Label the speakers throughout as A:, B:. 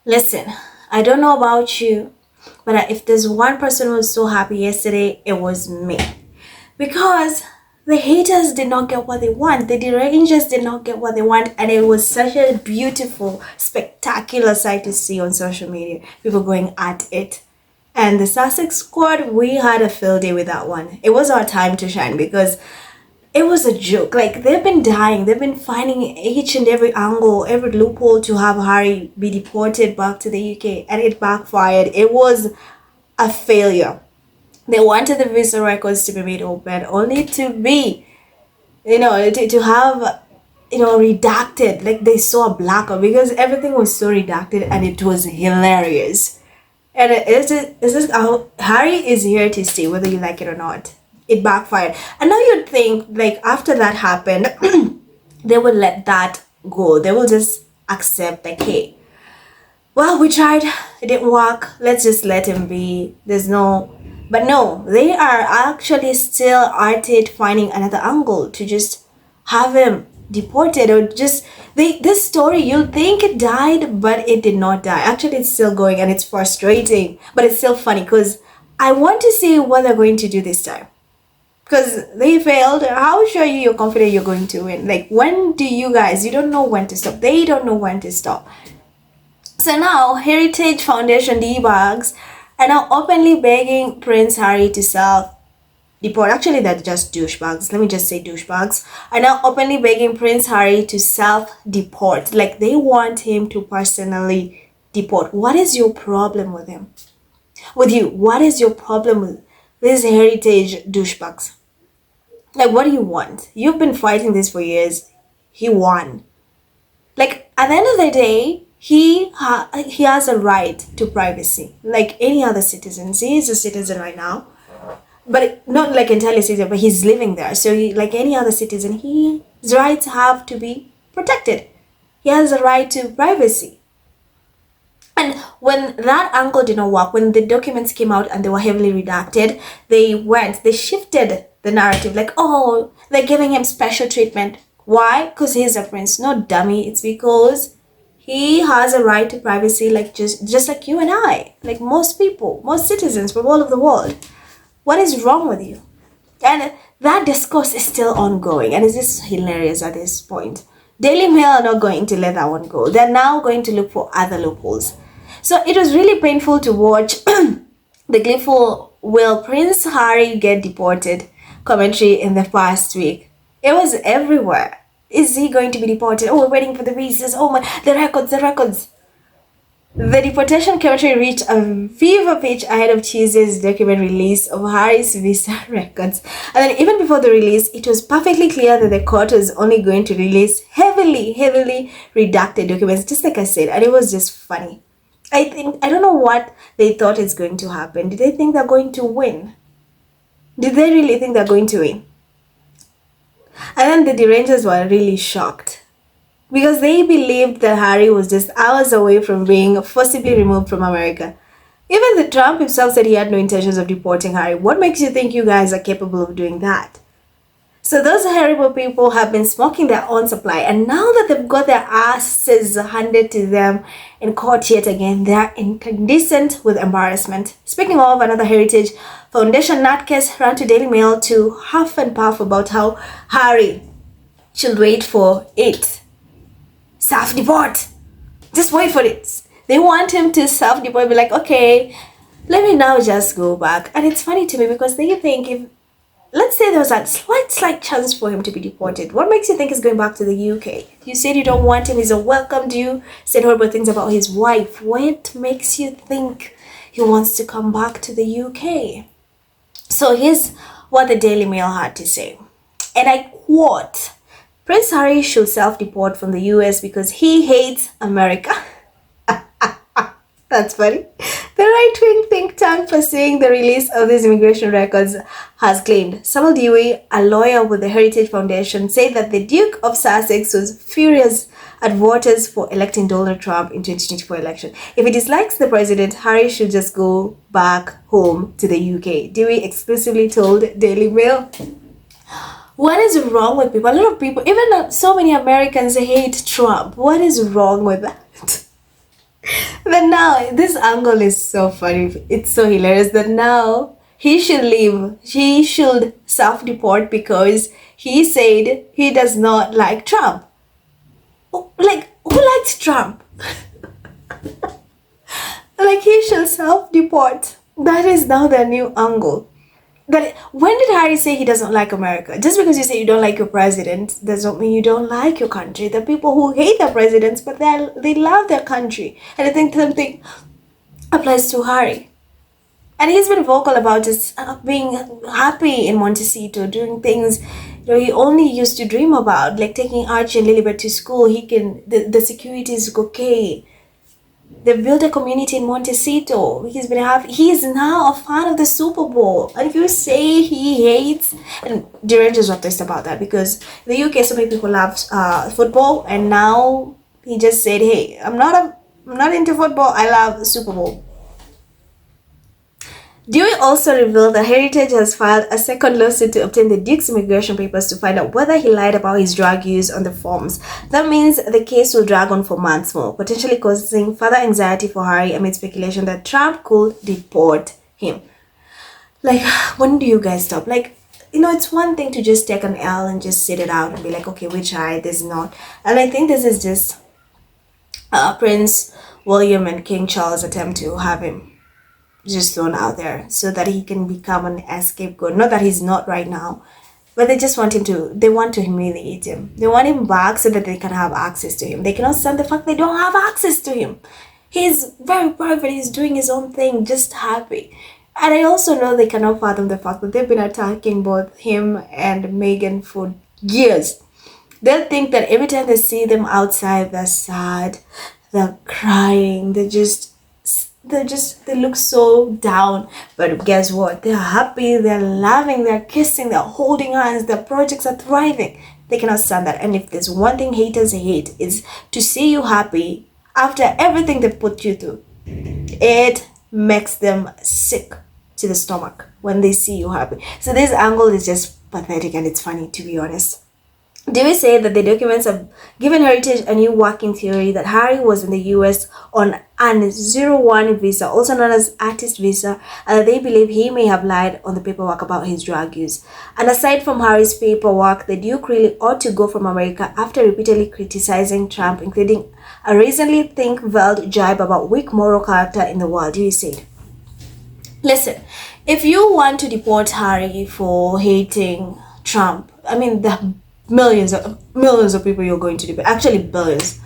A: Listen, I don't know about you, but if there's one person who was so happy yesterday, it was me. Because the haters did not get what they want, the derangers did not get what they want, and it was such a beautiful, spectacular sight to see on social media. People going at it. And the Sussex squad, we had a field day with that one. It was our time to shine because it was a joke. Like they've been dying, they've been finding each and every angle, every loophole to have Harry be deported back to the UK, and it backfired. It was a failure. They wanted the visa records to be made open, only to be, to have, redacted. Like they saw a blackout because everything was so redacted, and it was hilarious. And it's just how Harry is here to stay, whether you like it or not. It backfired. And now you'd think, like, after that happened, they would let that go. They will just accept, like, hey, well, we tried, it didn't work. Let's just let him be. There's no. But no, they are actually still at it, finding another angle to just have him deported or just this story you'll think it died, but it did not die. Actually, it's still going, and it's frustrating, but it's still funny because I want to see what they're going to do this time, because they failed. How sure you're confident you're going to win? Like, when do you don't know when to stop. They don't know when to stop. So now Heritage Foundation D-bags are now openly begging Prince Harry to self-deport. Actually, they're just douchebags. Let me just say douchebags. Are now openly begging Prince Harry to self-deport. Like, they want him to personally deport. What is your problem with him? With you? What is your problem with these heritage douchebags? Like, what do you want? You've been fighting this for years. He won. Like, at the end of the day, he has a right to privacy, like any other citizens. He is a citizen right now, but not like entirely citizen, but he's living there. So like any other citizen, his rights have to be protected. He has a right to privacy. And when that angle did not work, when the documents came out and they were heavily redacted, they shifted the narrative, like, oh, they're giving him special treatment. Why? Because he's a prince, not dummy. It's because he has a right to privacy, like just like you and I, like most people, most citizens from all over the world. What is wrong with you? And that discourse is still ongoing, and it's just hilarious at this point. Daily Mail are not going to let that one go. They're now going to look for other loopholes. So it was really painful to watch the gleeful "Will Prince Harry get deported?" commentary in the past week. It was everywhere. Is he going to be deported? Oh, we're waiting for the visas. Oh my, the records. The deportation commentary reached a fever pitch ahead of Tuesday's document release of Harry's visa records. And then even before the release, it was perfectly clear that the court was only going to release heavily redacted documents, just like I said. And it was just funny. I don't know what they thought is going to happen. Did they think they're going to win? Did they really think they're going to win? And then the derangers were really shocked because they believed that Harry was just hours away from being forcibly removed from America. Even the Trump himself said he had no intentions of deporting Harry. What makes you think you guys are capable of doing that? So those horrible people have been smoking their own supply, and now that they've got their asses handed to them in court yet again, they are incandescent with embarrassment. Speaking of another Heritage Foundation nutcase, ran to Daily Mail to huff and puff about how Harry should wait for it. Self-deport. Just wait for it. They want him to self-deport, be like, okay, let me now just go back. And it's funny to me because they think, if let's say there was a slight chance for him to be deported, what makes you think he's going back to the UK? You said you don't want him, he's unwelcomed you, said horrible things about his wife. What makes you think he wants to come back to the UK? So here's what the Daily Mail had to say. And I quote, Prince Harry should self-deport from the US because he hates America. That's funny. The right-wing think tank pursuing the release of these immigration records has claimed. Samuel Dewey, a lawyer with the Heritage Foundation, said that the Duke of Sussex was furious at voters for electing Donald Trump in 2024 election. If he dislikes the president, Harry should just go back home to the UK. Dewey exclusively told Daily Mail. What is wrong with people? A lot of people, even so many Americans hate Trump. What is wrong with that? But now this angle is so funny. It's so hilarious that now he should leave. He should self-deport because he said he does not like Trump. Like, who likes Trump? Like, he should self-deport. That is now the new angle. But when did Harry say he doesn't like America? Just because you say you don't like your president doesn't mean you don't like your country. There are people who hate their presidents, but they love their country. And I think something applies to Harry. And he's been vocal about just being happy in Montecito, doing things he only used to dream about, like taking Archie and Lilibet to school. The security is okay. They built a community in Montecito. He is now a fan of the Super Bowl. And if you say he hates, and Durant is not about that because in the UK so many people love football, and now he just said, "Hey, I'm not into football. I love the Super Bowl." Dewey also revealed that Heritage has filed a second lawsuit to obtain the Duke's immigration papers to find out whether he lied about his drug use on the forms. That means the case will drag on for months more, potentially causing further anxiety for Harry amid speculation that Trump could deport him. Like, when do you guys stop? Like, it's one thing to just take an L and just sit it out and be like, okay, we tried, this is not. And I think this is just Prince William and King Charles' attempt to have him just thrown out there so that he can become an scapegoat. Not that he's not right now, but they just want they want to humiliate him. They want him back so that they can have access to him. They cannot stand the fact they don't have access to him. He's very private. He's doing his own thing, just happy. And I also know they cannot fathom the fact that they've been attacking both him and Meghan for years. They'll think that every time they see them outside, they're sad, they're crying, they look so down. But guess what? They're happy, they're laughing, they're kissing, they're holding hands, their projects are thriving. They cannot stand that. And if there's one thing haters hate, is to see you happy after everything they put you through. It makes them sick to the stomach when they see you happy. So this angle is just pathetic and it's funny, to be honest. Dewey said that the documents have given Heritage a new working theory that Harry was in the US on an 01 visa, also known as artist visa, and that they believe he may have lied on the paperwork about his drug use. And aside from Harry's paperwork, the Duke really ought to go from America after repeatedly criticizing Trump, including a recently think-veiled jibe about weak moral character in the world. Dewey said, listen, if you want to deport Harry for hating Trump, I mean, the millions of people you're going to deport, actually billions,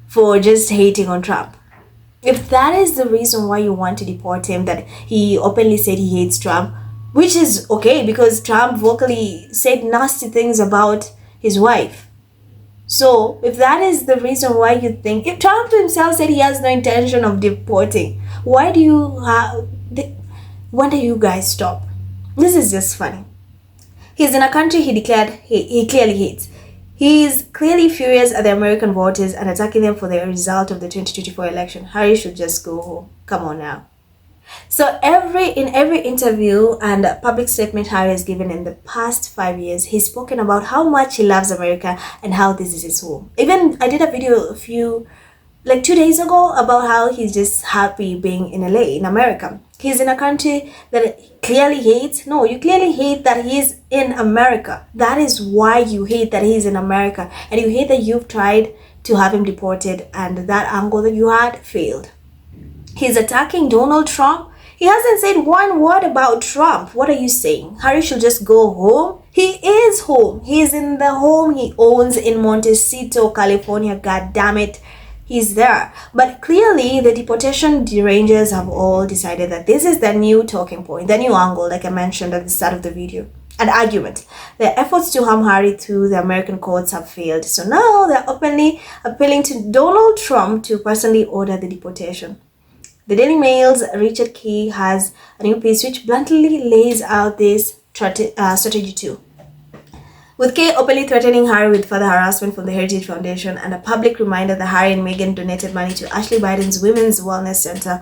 A: for just hating on Trump. If that is the reason why you want to deport him, that he openly said he hates Trump, which is okay because Trump vocally said nasty things about his wife. So if that is the reason why you think, if Trump himself said he has no intention of deporting, when do you guys stop? This is just funny. He's in a country he declared he clearly hates. He is clearly furious at the American voters and attacking them for the result of the 2024 election. Harry should just go home. Come on now. So in every interview and public statement Harry has given in the past 5 years, he's spoken about how much he loves America and how this is his home. Even I did a video 2 days ago about how he's just happy being in LA, in America. He's in a country that clearly hates. No, you clearly hate that he's in America. That is why you hate that he's in America. And you hate that you've tried to have him deported and that angle that you had failed. He's attacking Donald Trump. He hasn't said one word about Trump. What are you saying? Harry should just go home? He is home. He's in the home he owns in Montecito, California. God damn it. He's there. But clearly, the deportation derangers have all decided that this is the new talking point, the new angle, like I mentioned at the start of the video. An argument. Their efforts to harm Harry through the American courts have failed. So now they're openly appealing to Donald Trump to personally order the deportation. The Daily Mail's Richard Key has a new piece which bluntly lays out this strategy too. With Kay openly threatening Harry with further harassment from the Heritage Foundation and a public reminder that Harry and Meghan donated money to Ashley Biden's Women's Wellness Center,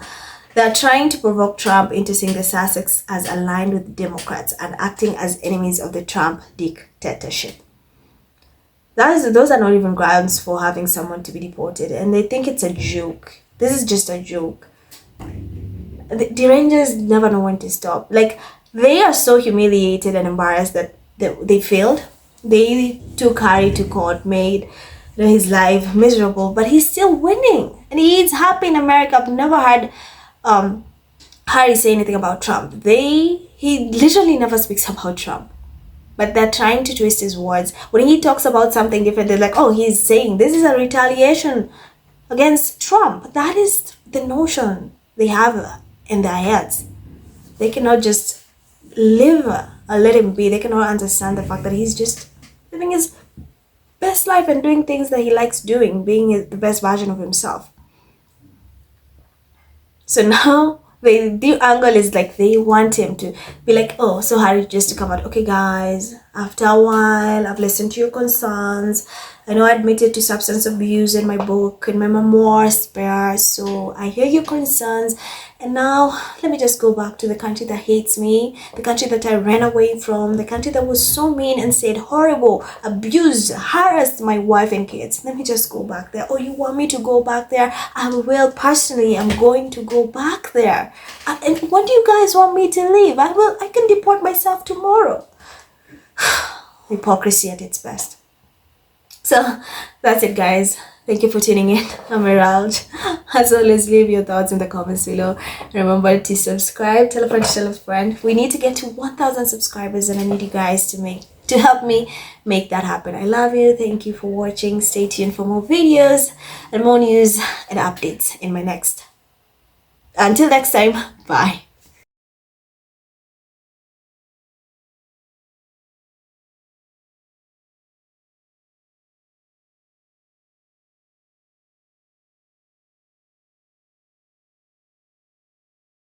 A: they are trying to provoke Trump into seeing the Sussex as aligned with the Democrats and acting as enemies of the Trump dictatorship. Those are not even grounds for having someone to be deported, and they think it's a joke. This is just a joke. The Rangers never know when to stop. Like, they are so humiliated and embarrassed that they failed. They took Harry to court, made his life miserable, but he's still winning and he's happy in America. I've never heard Harry say anything about Trump. He literally never speaks about Trump. But they're trying to twist his words. When he talks about something different, they're like, oh, he's saying this is a retaliation against Trump. That is the notion they have in their heads. They cannot just live let him be. They cannot understand the fact that he's just living his best life and doing things that he likes doing, being the best version of himself. So now the angle is like they want him to be like, oh, so Harry just to come out, okay guys, after a while I've listened to your concerns. I know I admitted to substance abuse in my book, in my memoir Spare, so I hear your concerns, and now let me just go back to the country that hates me, the country that I ran away from, the country that was so mean and said horrible, abused, harassed my wife and kids. Let me just go back there. Oh, you want me to go back there? I will personally. I'm going to go back there. And what do you guys want me to leave? I can deport myself tomorrow. Hypocrisy at its best. So that's it, guys. Thank you for tuning in. I'm Merald. As always, leave your thoughts in the comments below. Remember to subscribe, tell a friend to tell a friend. We need to get to 1,000 subscribers and I need you guys to help me make that happen. I love you. Thank you for watching. Stay tuned for more videos and more news and updates in my next. Until next time, bye.